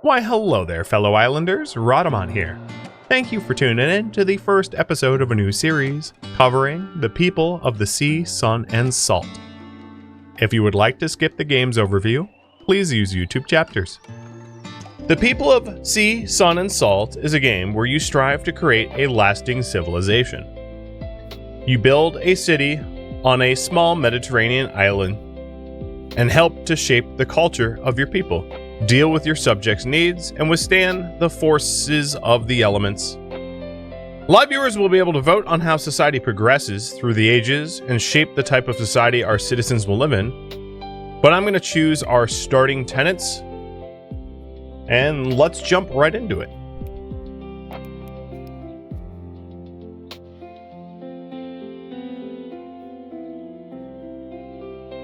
Why hello there, fellow islanders, Rhadamant here. Thank you for tuning in to the first episode of a new series covering the people of the sea, sun, and salt. If you would like to skip the game's overview, please use YouTube chapters. The People of Sea, Sun, and Salt is a game where you strive to create a lasting civilization. You build a city on a small Mediterranean island and help to shape the culture of your people, deal with your subjects' needs, and withstand the forces of the elements. Live viewers will be able to vote on how society progresses through the ages and shape the type of society our citizens will live in. But I'm going to choose our starting tenets, and let's jump right into it.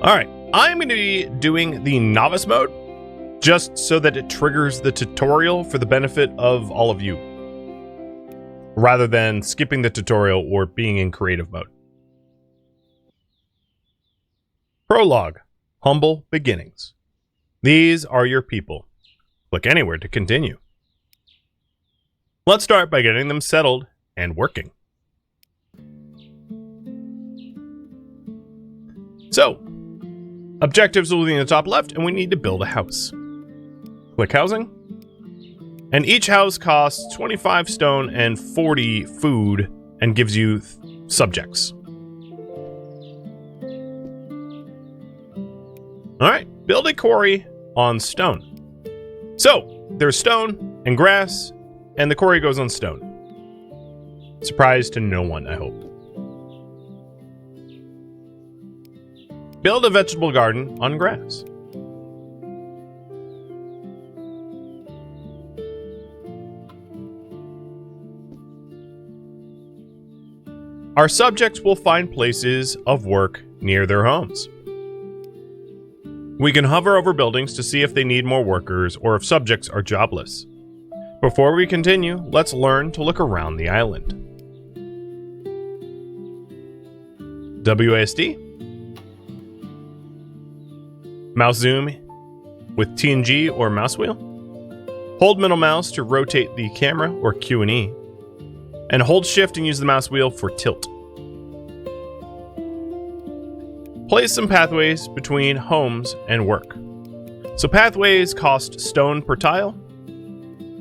Alright, I'm going to be doing the novice mode, just so that it triggers the tutorial for the benefit of all of you, rather than skipping the tutorial or being in creative mode. Prologue, Humble Beginnings. These are your people. Click anywhere to continue. Let's start by getting them settled and working. So, objectives will be in the top left, and we need to build a house. Click housing. And each house costs 25 stone and 40 food and gives you subjects. Alright, build a quarry on stone. So, there's stone and grass, and the quarry goes on stone. Surprise to no one, I hope. Build a vegetable garden on grass. Our subjects will find places of work near their homes. We can hover over buildings to see if they need more workers or if subjects are jobless. Before we continue, let's learn to look around the island. WASD. Mouse zoom with TNG or mouse wheel. Hold middle mouse to rotate the camera or Q&E. And hold shift and use the mouse wheel for tilt. Place some pathways between homes and work. So pathways cost stone per tile,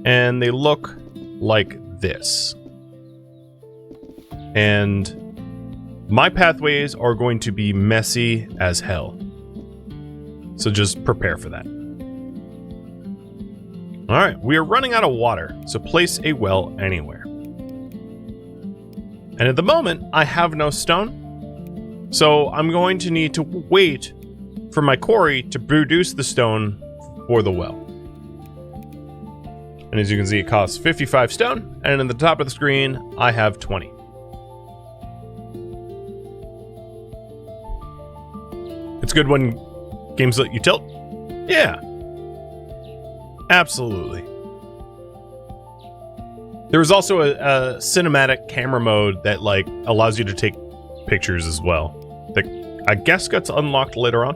and they look like this. And my pathways are going to be messy as hell. So just prepare for that. Alright, we are running out of water, so place a well anywhere. And at the moment, I have no stone, so I'm going to need to wait for my quarry to produce the stone for the well. And as you can see, it costs 55 stone, and at the top of the screen, I have 20. It's good when games let you tilt? Yeah. Absolutely. There is also a cinematic camera mode that allows you to take pictures as well. That I guess gets unlocked later on.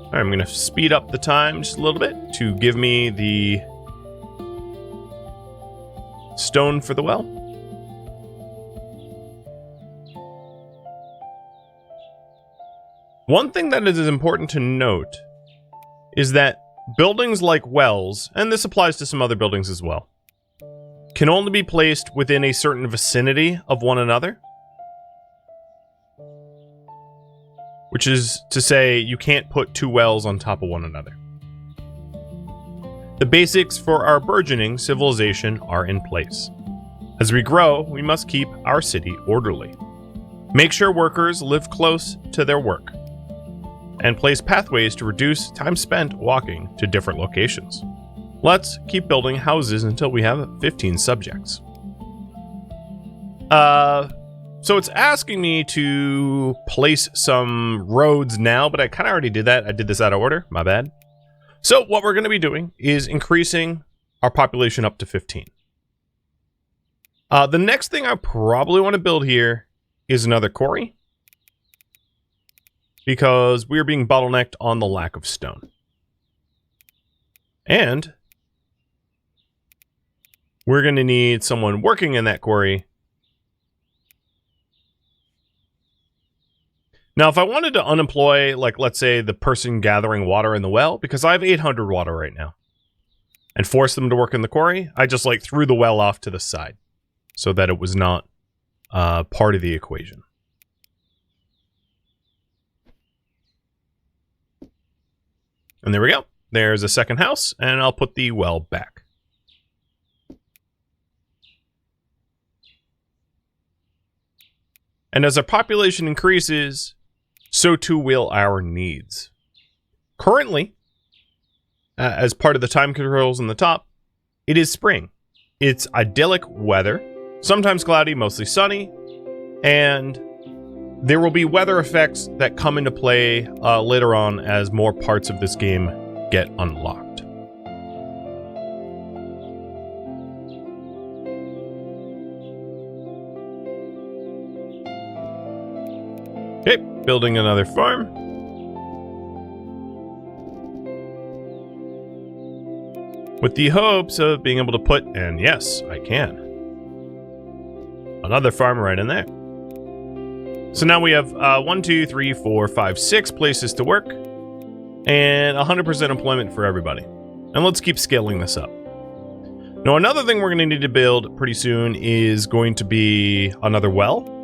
Alright, I'm going to speed up the time just a little bit to give me the stone for the well. One thing that is important to note is that buildings like wells, and this applies to some other buildings as well, can only be placed within a certain vicinity of one another. Which is to say, you can't put two wells on top of one another. The basics for our burgeoning civilization are in place. As we grow, we must keep our city orderly. Make sure workers live close to their work, and place pathways to reduce time spent walking to different locations. Let's keep building houses until we have 15 subjects. So it's asking me to place some roads now, but I kind of already did that. I did this out of order, my bad. So what we're going to be doing is increasing our population up to 15. The next thing I probably want to build here is another quarry. because we are being bottlenecked on the lack of stone. And we're going to need someone working in that quarry. Now, if I wanted to unemploy, like, let's say, the person gathering water in the well, because I have 800 water right now, and force them to work in the quarry, I just, like, threw the well off to the side so that it was not part of the equation. And there we go. There's a second house, and I'll put the well back. And as our population increases, so too will our needs. Currently, as part of the time controls on the top, it is spring. It's idyllic weather, sometimes cloudy, mostly sunny, and there will be weather effects that come into play later on as more parts of this game get unlocked. Okay, building another farm. With the hopes of being able to put, and yes, I can, another farm right in there. So now we have 1, 2, 3, 4, 5, 6 places to work, and 100% employment for everybody. And let's keep scaling this up. Now, another thing we're going to need to build pretty soon is going to be another well.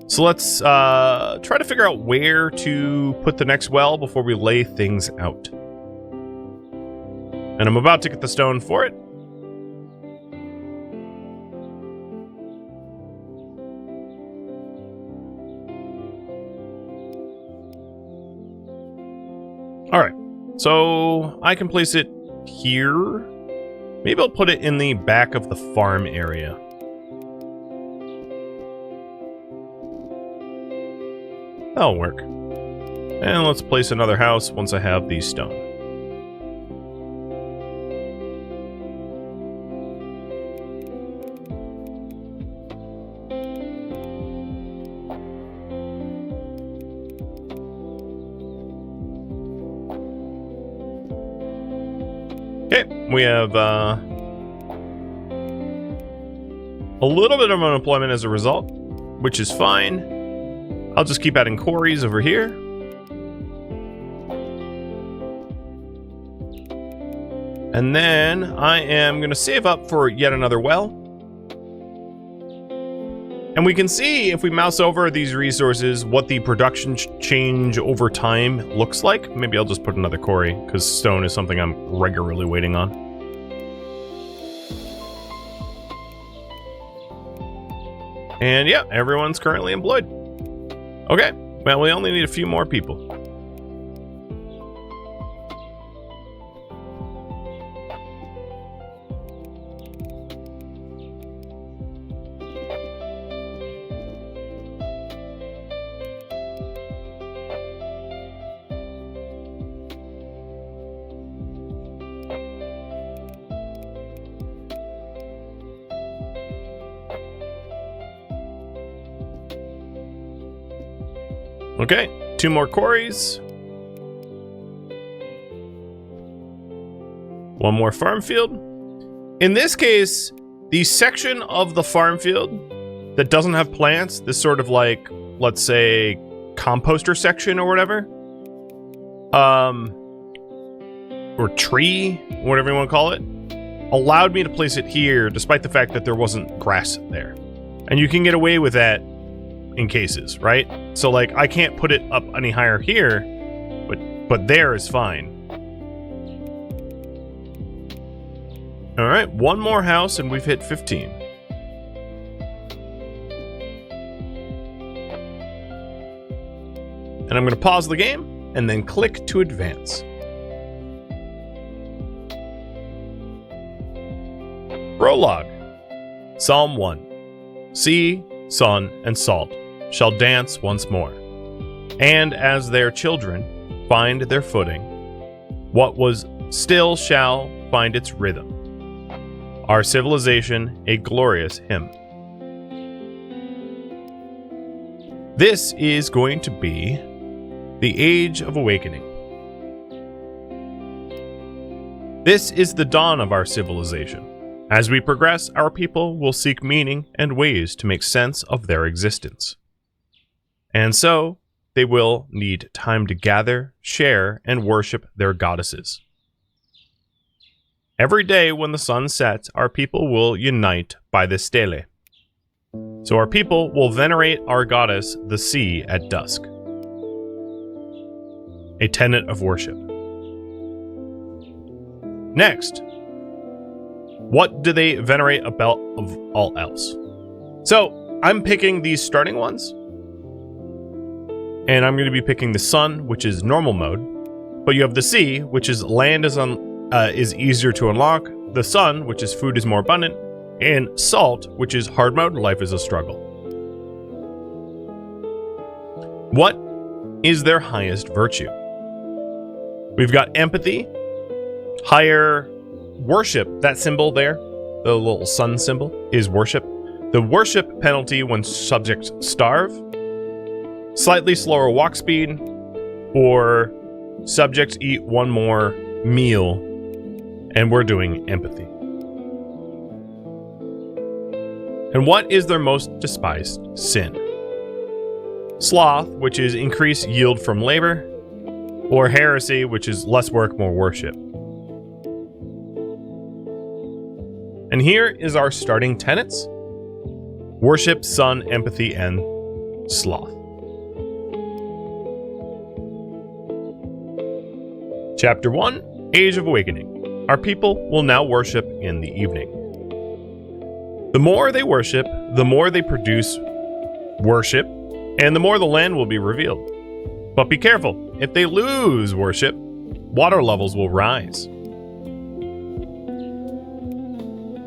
So let's try to figure out where to put the next well before we lay things out. And I'm about to get the stone for it. Alright, so I can place it here. Maybe I'll put it in the back of the farm area. That'll work. And let's place another house once I have the stone. Okay, we have a little bit of unemployment as a result, which is fine. I'll just keep adding quarries over here. And then I am going to save up for yet another well. And we can see, if we mouse over these resources, what the production change over time looks like. Maybe I'll just put another quarry, because stone is something I'm regularly waiting on. And yeah, everyone's currently employed. Okay, well, we only need a few more people. Okay, 2 more quarries. 1 more farm field. In this case, the section of the farm field that doesn't have plants, this sort of like, let's say, composter section or whatever, or tree, whatever you want to call it, allowed me to place it here despite the fact that there wasn't grass there. And you can get away with that in cases, right? So like I can't put it up any higher here, but there is fine. All right, 1 more house and we've hit 15. And I'm going to pause the game and then click to advance. Prologue. Psalm 1. Sea, sun, and salt shall dance once more, and as their children find their footing, what was still shall find its rhythm. Our civilization a glorious hymn. This is going to be The Age of Awakening. This is the dawn of our civilization. As we progress, our people will seek meaning and ways to make sense of their existence. And so, they will need time to gather, share, and worship their goddesses. Every day when the sun sets, our people will unite by the stele. So our people will venerate our goddess, the sea, at dusk. A tenet of worship. Next, what do they venerate above all else? So, I'm picking these starting ones. And I'm going to be picking the sun, which is normal mode. But you have the sea, which is land is easier to unlock. The sun, which is food is more abundant. And salt, which is hard mode, life is a struggle. What is their highest virtue? We've got empathy. Higher worship, that symbol there, the little sun symbol, is worship. The worship penalty when subjects starve, slightly slower walk speed, or subjects eat one more meal, and we're doing empathy. And what is their most despised sin? Sloth, which is increased yield from labor, or heresy, which is less work, more worship. And here is our starting tenets: worship, sun, empathy, and sloth. Chapter 1, Age of Awakening. Our people will now worship in the evening. The more they worship, the more they produce worship, and the more the land will be revealed. But be careful, if they lose worship, water levels will rise.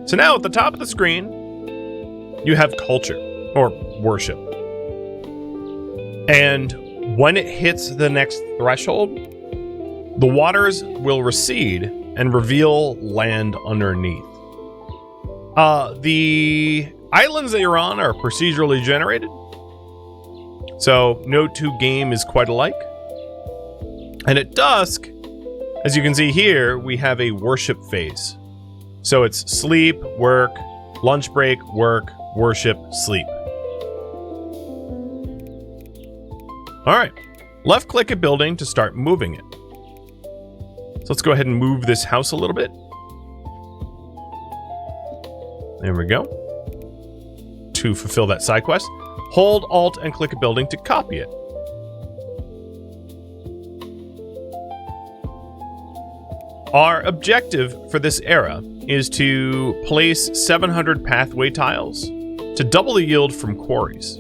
So now at the top of the screen, you have culture, or worship. And when it hits the next threshold, the waters will recede and reveal land underneath. The islands that you're on are procedurally generated. So no two game is quite alike. And at dusk, as you can see here, we have a worship phase. So it's sleep, work, lunch break, work, worship, sleep. All right, left click a building to start moving it. So let's go ahead and move this house a little bit. There we go. To fulfill that side quest, hold Alt and click a building to copy it. Our objective for this era is to place 700 pathway tiles to double the yield from quarries.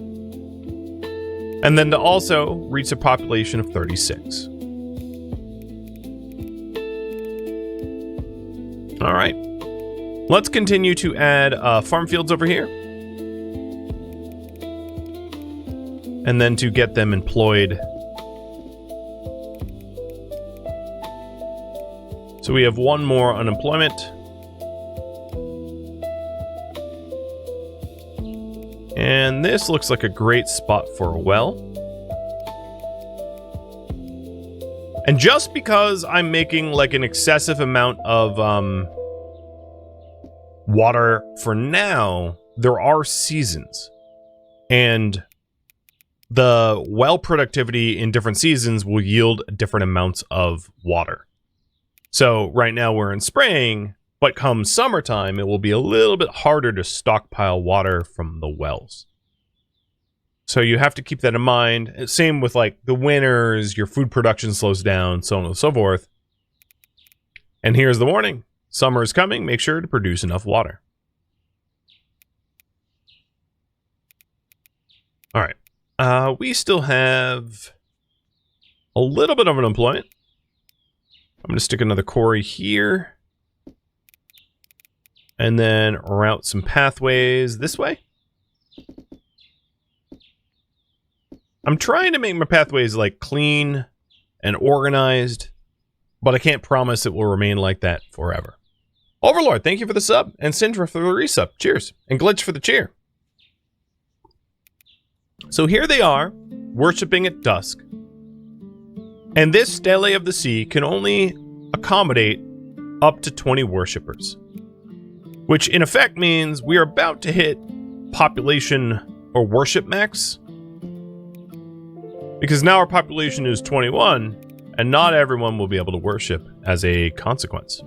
And then to also reach a population of 36. All right. Let's continue to add farm fields over here. And then to get them employed. So we have one more unemployment. And this looks like a great spot for a well. And just because I'm making like an excessive amount of water for now, there are seasons. And the well productivity in different seasons will yield different amounts of water. So right now we're in spring, but come summertime, it will be a little bit harder to stockpile water from the wells. So you have to keep that in mind. Same with like the winters, your food production slows down, so on and so forth. And here's the warning. Summer is coming. Make sure to produce enough water. All right. We still have a little bit of unemployment. I'm going to stick another quarry here. And then route some pathways this way. I'm trying to make my pathways like clean and organized, but I can't promise it will remain like that forever. Overlord, thank you for the sub, and Sindra for the resub. Cheers. And Glitch for the cheer. So here they are, worshipping at dusk. And this Stele of the Sea can only accommodate up to 20 worshippers, which in effect means we are about to hit population or worship max, because now our population is 21 and not everyone will be able to worship as a consequence.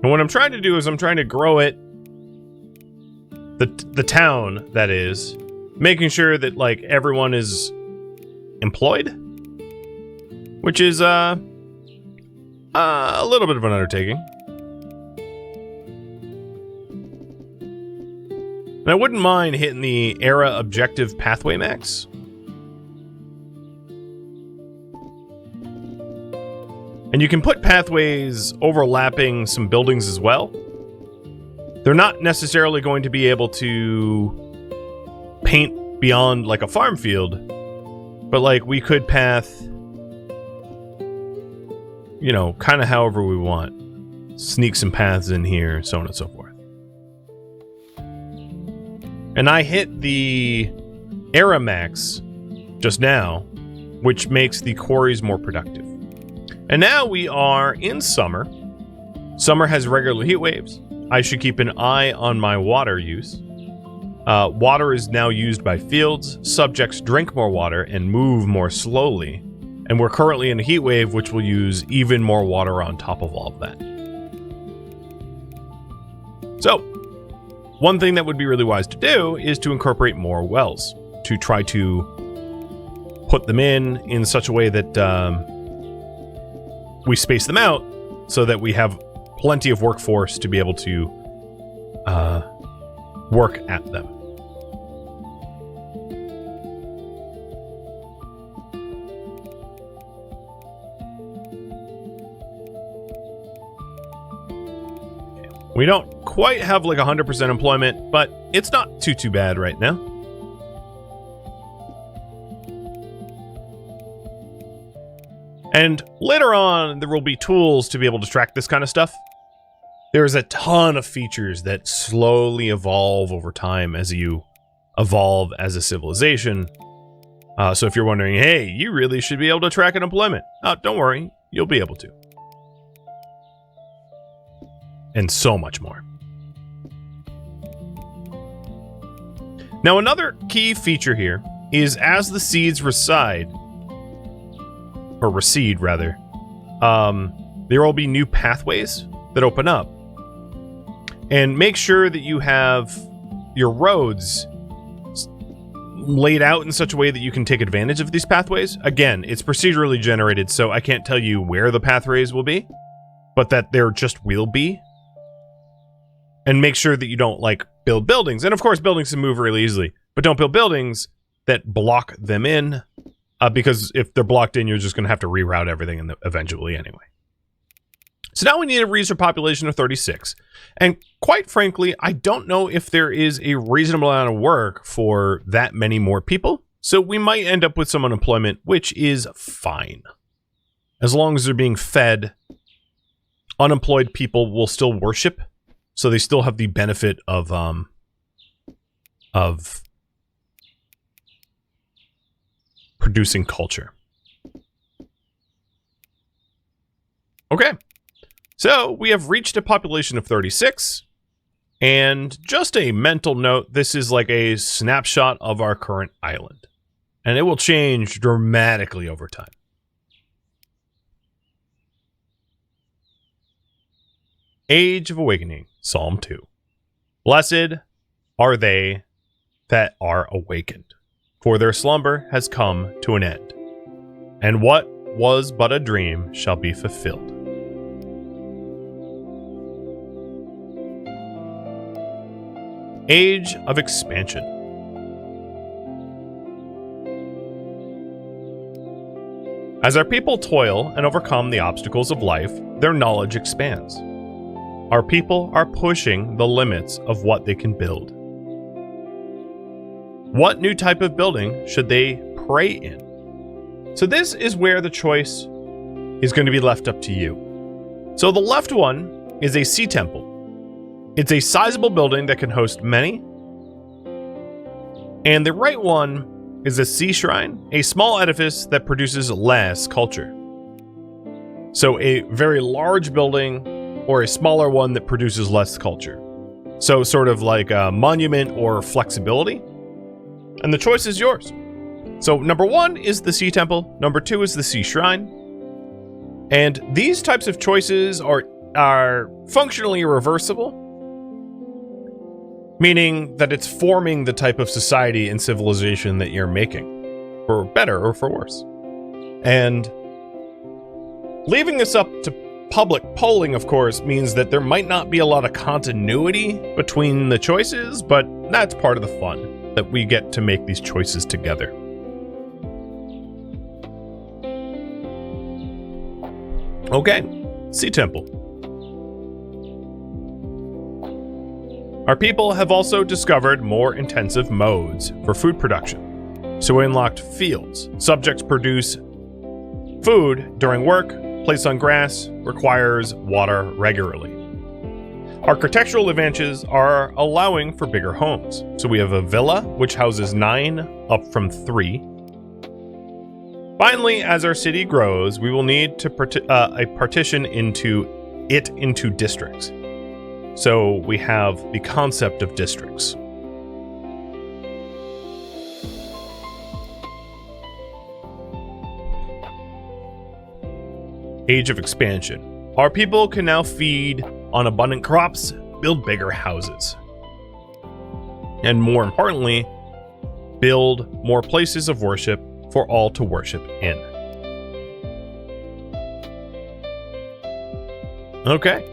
And what I'm trying to do is I'm trying to grow it, the town, that is, making sure that, like, everyone is employed, which is a little bit of an undertaking. And I wouldn't mind hitting the era objective pathway max. And you can put pathways overlapping some buildings as well. They're not necessarily going to be able to paint beyond like a farm field, but like we could path, you know, kind of however we want. Sneak some paths in here, so on and so forth. And I hit the era max just now, which makes the quarries more productive. And now we are in summer. Summer has regular heat waves. I should keep an eye on my water use. Water is now used by fields. Subjects drink more water and move more slowly. And we're currently in a heat wave, which will use even more water on top of all of that. So, one thing that would be really wise to do is to incorporate more wells, to try to put them in such a way that we space them out so that we have plenty of workforce to be able to work at them. We don't quite have like 100% employment, but it's not too bad right now. And later on, there will be tools to be able to track this kind of stuff. There's a ton of features that slowly evolve over time as you evolve as a civilization. So if you're wondering, hey, you really should be able to track unemployment. Don't worry, you'll be able to. And so much more. Now, another key feature here is as the seeds recede, there will be new pathways that open up. And make sure that you have your roads laid out in such a way that you can take advantage of these pathways. Again, it's procedurally generated, so I can't tell you where the pathways will be, but that there just will be. And make sure that you don't, like, build buildings. And of course, buildings can move really easily, but don't build buildings that block them in. Because if they're blocked in, you're just going to have to reroute everything eventually anyway. So now we need a reserve population of 36. And quite frankly, I don't know if there is a reasonable amount of work for that many more people. So we might end up with some unemployment, which is fine. As long as they're being fed, unemployed people will still worship. So they still have the benefit of producing culture. Okay, so we have reached a population of 36, and just a mental note, this is like a snapshot of our current island, and it will change dramatically over time. Age of Awakening, Psalm 2. Blessed are they that are awakened, for their slumber has come to an end, and what was but a dream shall be fulfilled. Age of Expansion. As our people toil and overcome the obstacles of life, their knowledge expands. Our people are pushing the limits of what they can build. What new type of building should they pray in. So this is where the choice is going to be left up to you. So the left one is a sea temple. It's a sizable building that can host many. And the right one is a sea shrine, a small edifice that produces less culture. So a very large building or a smaller one that produces less culture. So sort of like a monument or flexibility. And the choice is yours. So number 1 is the sea temple. Number 2 is the sea shrine. And these types of choices are functionally irreversible, meaning that it's forming the type of society and civilization that you're making, for better or for worse. And leaving this up to public polling, of course, means that there might not be a lot of continuity between the choices, but that's part of the fun, that we get to make these choices together. Okay, Sea Temple. Our people have also discovered more intensive modes for food production. So we unlocked fields. Subjects produce food during work, placed on grass, requires water regularly. Architectural advantages are allowing for bigger homes. So we have a villa, which houses 9, up from 3. Finally, as our city grows, we will need to partition into districts. So we have the concept of districts. Age of expansion. Our people can now feed on abundant crops, build bigger houses, and more importantly, build more places of worship for all to worship in. Okay,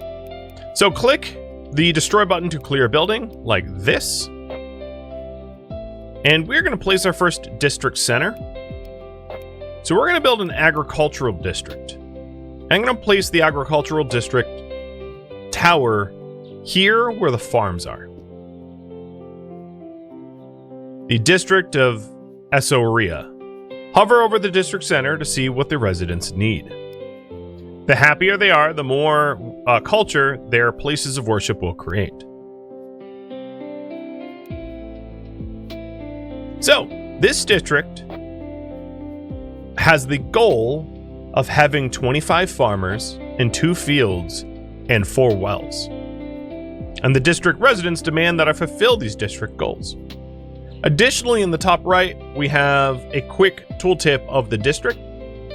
so click the destroy button to clear a building like this, and we're going to place our first district center. So we're going to build an agricultural district. I'm going to place the agricultural district tower here where the farms are. The district of Esoria. Hover over the district center to see what the residents need. The happier they are, the more culture their places of worship will create. So, this district has the goal of having 25 farmers and 2 fields and 4 wells. And the district residents demand that I fulfill these district goals. Additionally, in the top right, we have a quick tooltip of the district.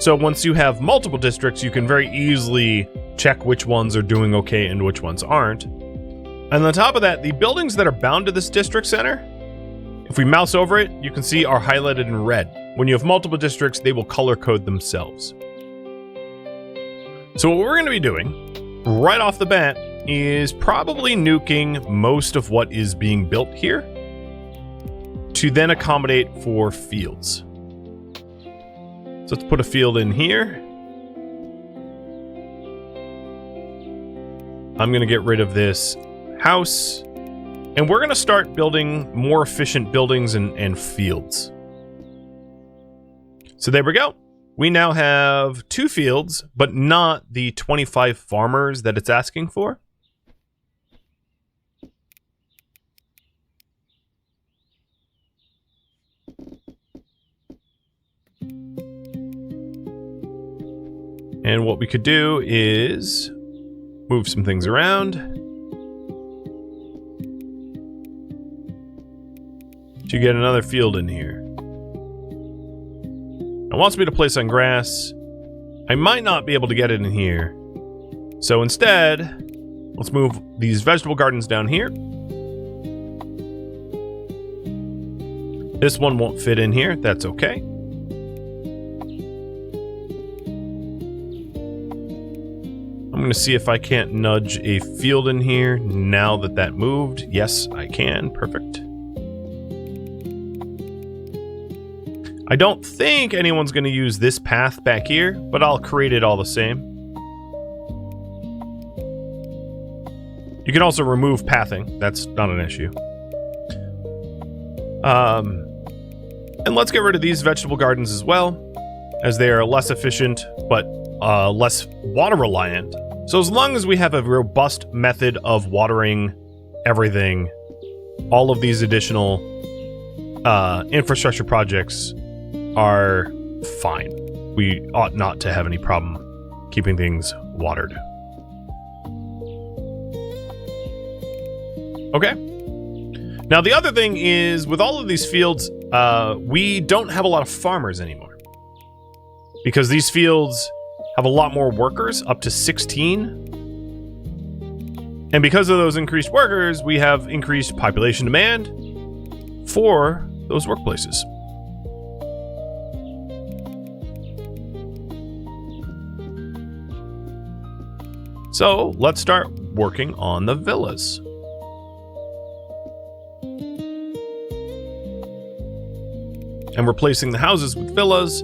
So once you have multiple districts, you can very easily check which ones are doing okay and which ones aren't. And on top of that, the buildings that are bound to this district center, if we mouse over it, you can see are highlighted in red. When you have multiple districts, they will color code themselves. So what we're going to be doing right off the bat is probably nuking most of what is being built here to then accommodate for fields. So let's put a field in here. I'm going to get rid of this house, and we're going to start building more efficient buildings and fields. So there we go. We now have 2 fields, but not the 25 farmers that it's asking for. And what we could do is move some things around to get another field in here. It wants me to place on grass. I might not be able to get it in here. So instead, let's move these vegetable gardens down here. This one won't fit in here. That's okay. I'm going to see if I can't nudge a field in here now that that moved. Yes, I can. Perfect. I don't think anyone's going to use this path back here, but I'll create it all the same. You can also remove pathing. That's not an issue. And let's get rid of these vegetable gardens as well, as they are less efficient, but less water reliant. So as long as we have a robust method of watering everything, all of these additional infrastructure projects are fine. We ought not to have any problem keeping things watered. Okay. Now the other thing is, with all of these fields, we don't have a lot of farmers anymore, because these fields have a lot more workers, up to 16. And because of those increased workers, we have increased population demand for those workplaces. So let's start working on the villas. And replacing the houses with villas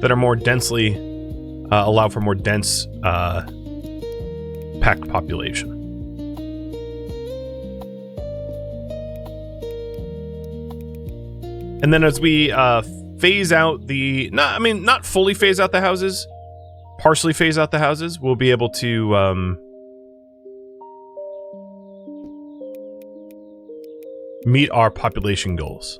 that are more densely, allow for more dense packed population. And then as we phase out the, not fully phase out the houses, partially phase out the houses, we'll be able to meet our population goals.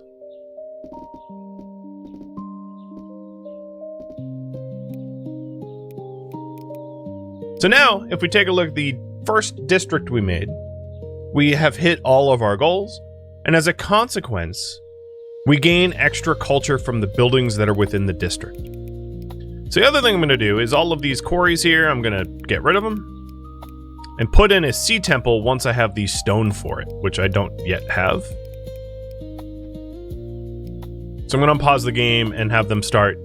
So now, if we take a look at the first district we made, we have hit all of our goals, and as a consequence, we gain extra culture from the buildings that are within the district. So the other thing I'm going to do is all of these quarries here, I'm going to get rid of them and put in a sea temple once I have the stone for it, which I don't yet have. So I'm going to unpause the game and have them start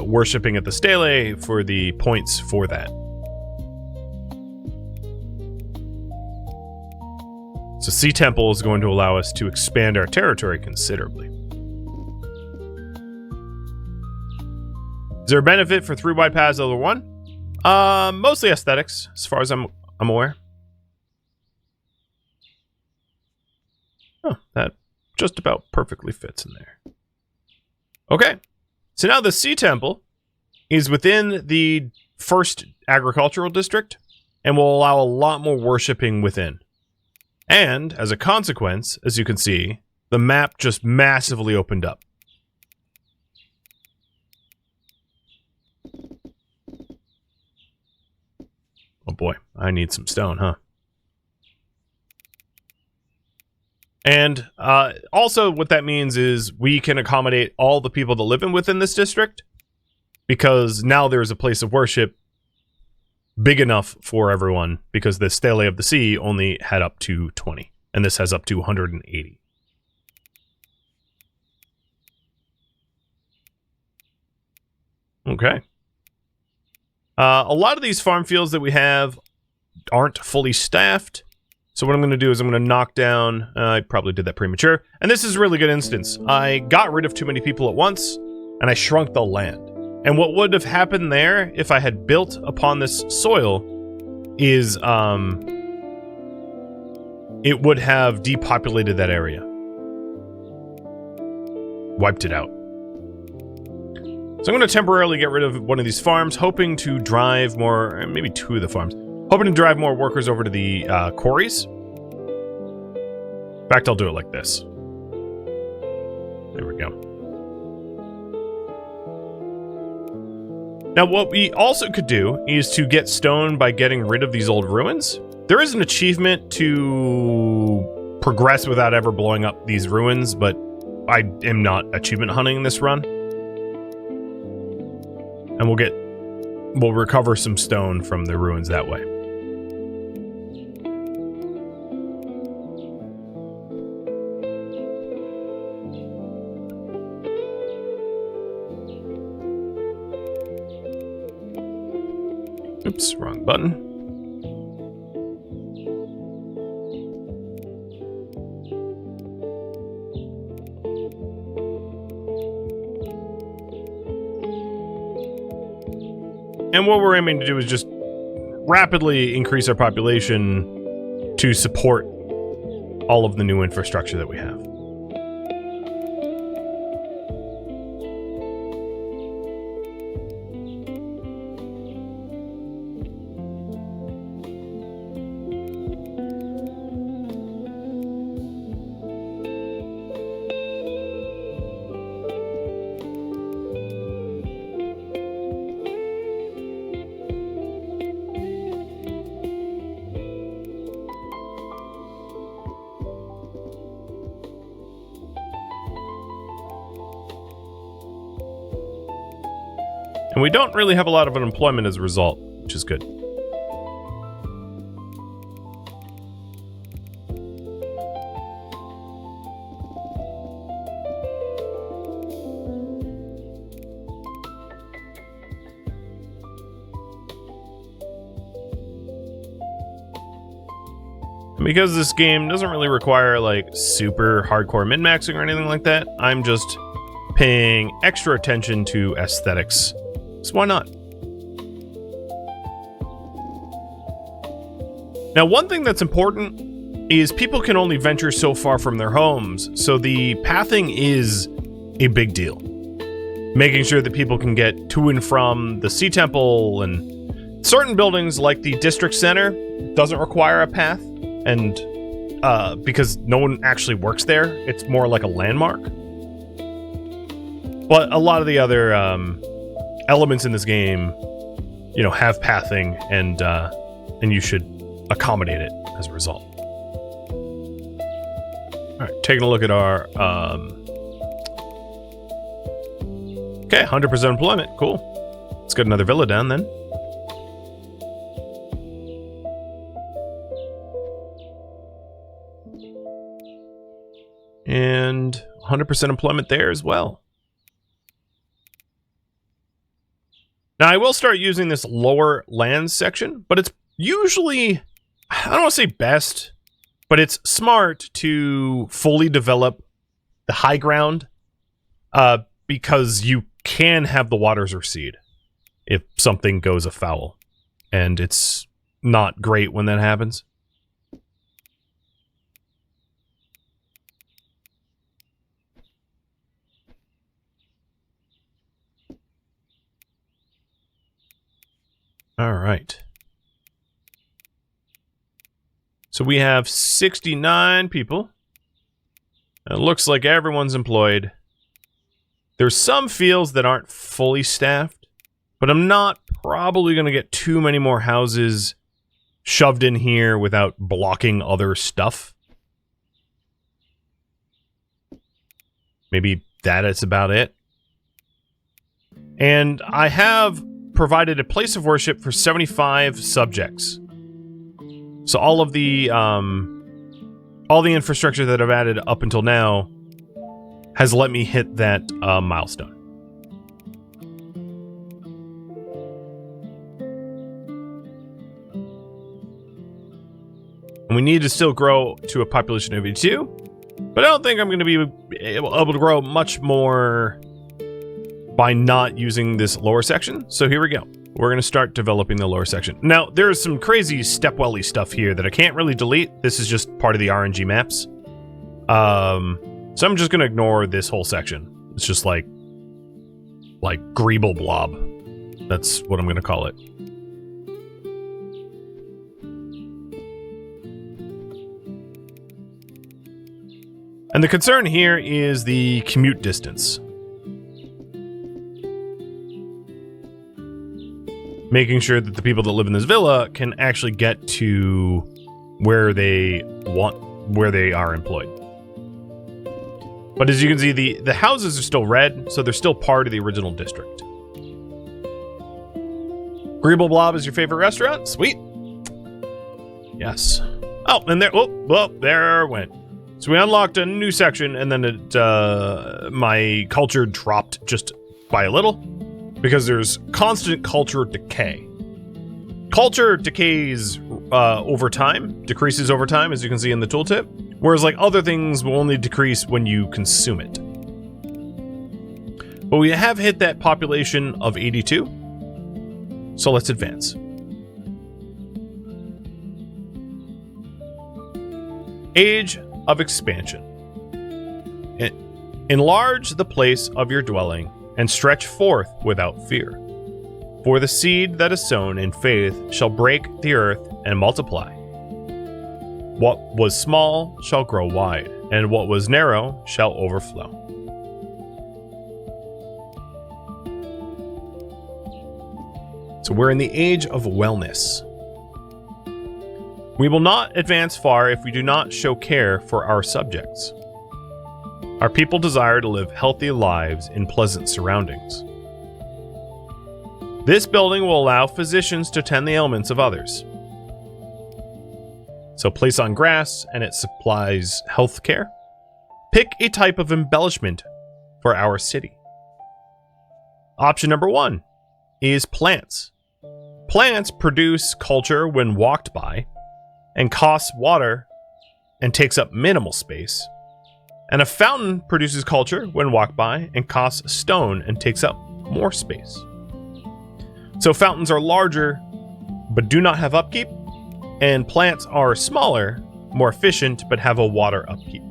worshipping at the stele for the points for that. So Sea Temple is going to allow us to expand our territory considerably. Is there a benefit for 3 wide paths over 1? Mostly aesthetics, as far as I'm aware. Oh, that just about perfectly fits in there. Okay. So now the Sea Temple is within the first agricultural district and will allow a lot more worshipping within. And as a consequence, as you can see, the map just massively opened up. Oh boy, I need some stone, huh? And also what that means is we can accommodate all the people that live within this district, because now there's a place of worship big enough for everyone, because the Stele of the Sea only had up to 20, and this has up to 180. Okay. A lot of these farm fields that we have aren't fully staffed. So what I'm going to do is I'm going to knock down... I probably did that premature. And this is a really good instance. I got rid of too many people at once, and I shrunk the land. And what would have happened there if I had built upon this soil is it would have depopulated that area. Wiped it out. So I'm going to temporarily get rid of one of these farms, hoping to drive more... maybe 2 of the farms. Hoping to drive more workers over to the quarries. In fact, I'll do it like this. There we go. Now, what we also could do is to get stone by getting rid of these old ruins. There is an achievement to progress without ever blowing up these ruins, but I am not achievement hunting this run. And we'll recover some stone from the ruins that way. Oops, wrong button. And what we're aiming to do is just rapidly increase our population to support all of the new infrastructure that we have. And we don't really have a lot of unemployment as a result, which is good. And because this game doesn't really require like super hardcore min-maxing or anything like that, I'm just paying extra attention to aesthetics. So why not? Now, one thing that's important is people can only venture so far from their homes, so the pathing is a big deal. Making sure that people can get to and from the Sea Temple, and certain buildings like the District Center doesn't require a path, and because no one actually works there, it's more like a landmark. But a lot of the other elements in this game, you know, have pathing, and you should accommodate it as a result. All right, taking a look at our okay, 100% employment. Cool. Let's get another villa down then. And 100% employment there as well. Now, I will start using this lower land section, but it's usually, I don't want to say best, but it's smart to fully develop the high ground because you can have the waters recede if something goes afoul. And it's not great when that happens. All right. So we have 69 people. It looks like everyone's employed. There's some fields that aren't fully staffed, but I'm not probably going to get too many more houses shoved in here without blocking other stuff. Maybe that is about it. And I have provided a place of worship for 75 subjects. So all the infrastructure that I've added up until now has let me hit that milestone. And we need to still grow to a population of 82, but I don't think I'm going to be able to grow much more by not using this lower section. So here we go. We're going to start developing the lower section. Now, there's some crazy stepwelly stuff here that I can't really delete. This is just part of the RNG maps. So I'm just going to ignore this whole section. It's just like Greeble Blob. That's what I'm going to call it. And the concern here is the commute distance. Making sure that the people that live in this villa can actually get to where they are employed. But as you can see, the houses are still red, so they're still part of the original district. Greeble Blob is your favorite restaurant? Sweet. Yes. Oh, and there, well, there it went. So we unlocked a new section, and then my culture dropped just by a little, because there's constant culture decay. Culture decays over time, decreases over time, as you can see in the tooltip, whereas like other things will only decrease when you consume it. But we have hit that population of 82, so let's advance. Age of expansion. Enlarge the place of your dwelling and stretch forth without fear. For the seed that is sown in faith shall break the earth and multiply. What was small shall grow wide, and what was narrow shall overflow. So we're in the age of wellness. We will not advance far if we do not show care for our subjects. Our people desire to live healthy lives in pleasant surroundings. This building will allow physicians to tend the ailments of others. So place on grass and it supplies health care. Pick a type of embellishment for our city. Option number 1 is plants. Plants produce culture when walked by and costs water and takes up minimal space. And a fountain produces culture when walked by and costs stone and takes up more space. So fountains are larger but do not have upkeep, and plants are smaller, more efficient, but have a water upkeep.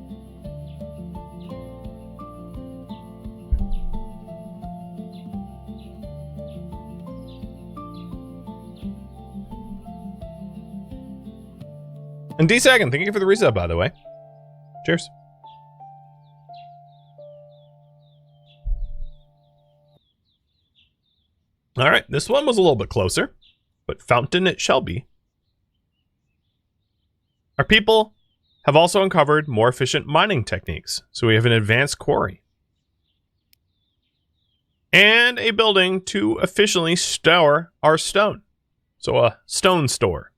And D-Sagan, thank you for the resub, by the way. Cheers. All right, this one was a little bit closer, but fountain it shall be. Our people have also uncovered more efficient mining techniques, so we have an advanced quarry. And a building to efficiently store our stone, so a stone store.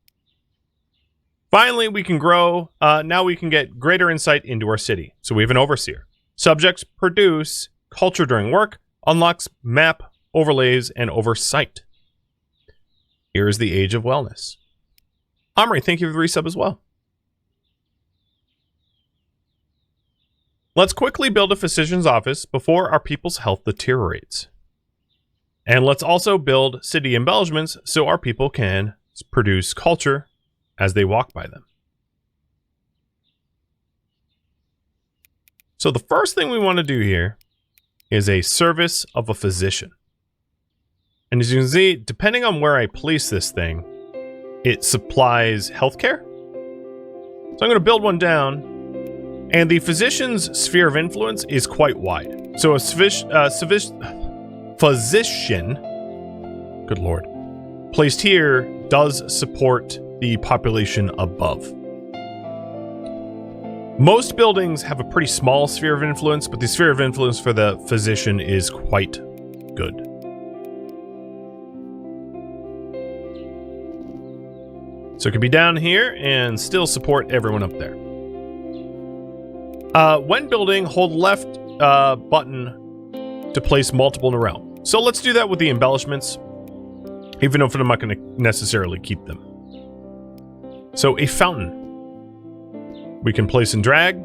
Finally, we can grow, now we can get greater insight into our city, so we have an overseer. Subjects produce culture during work, unlocks map overlays, and oversight. Here is the age of wellness. Omri, thank you for the resub as well. Let's quickly build a physician's office before our people's health deteriorates. And let's also build city embellishments so our people can produce culture as they walk by them. So the first thing we want to do here is a service of a physician. And as you can see, depending on where I place this thing, it supplies healthcare. So I'm going to build one down, and the physician's sphere of influence is quite wide. So a physician, good lord, placed here does support the population above. Most buildings have a pretty small sphere of influence, but the sphere of influence for the physician is quite good. So it could be down here and still support everyone up there. When building, hold left button to place multiple in a row. So let's do that with the embellishments, even if I'm not going to necessarily keep them. So a fountain we can place and drag.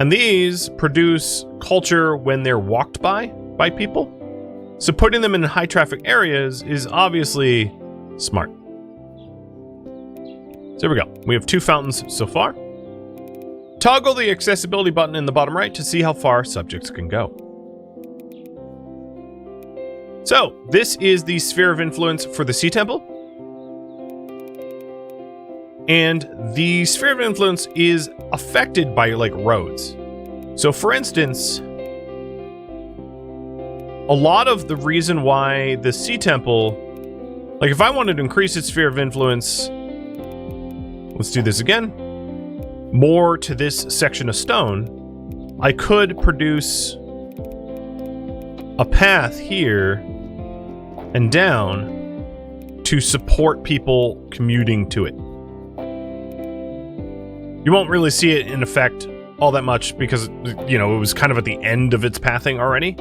And these produce culture when they're walked by people. So putting them in high traffic areas is obviously smart. So here we go. We have 2 fountains so far. Toggle the accessibility button in the bottom right to see how far subjects can go. So this is the sphere of influence for the Sea Temple. And the sphere of influence is affected by like roads. So for instance, a lot of the reason why the Sea Temple, like if I wanted to increase its sphere of influence, let's do this again, more to this section of stone, I could produce a path here and down to support people commuting to it. You won't really see it in effect all that much because, you know, it was kind of at the end of its pathing already.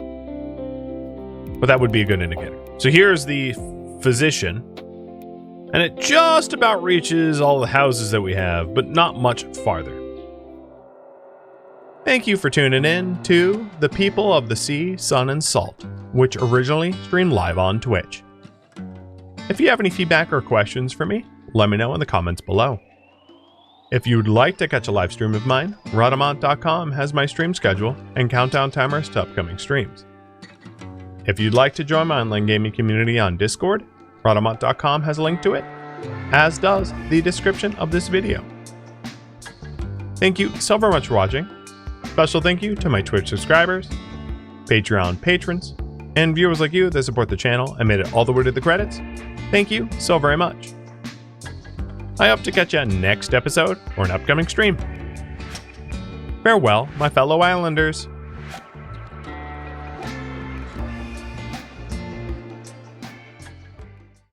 But that would be a good indicator. So here's the physician. And it just about reaches all the houses that we have, but not much farther. Thank you for tuning in to The People of the Sea, Sun, and Salt, which originally streamed live on Twitch. If you have any feedback or questions for me, let me know in the comments below. If you'd like to catch a live stream of mine, Rhadamant.com has my stream schedule and countdown timers to upcoming streams. If you'd like to join my online gaming community on Discord, Rhadamant.com has a link to it, as does the description of this video. Thank you so very much for watching. Special thank you to my Twitch subscribers, Patreon patrons, and viewers like you that support the channel and made it all the way to the credits. Thank you so very much. I hope to catch you next episode or an upcoming stream. Farewell, my fellow Islanders.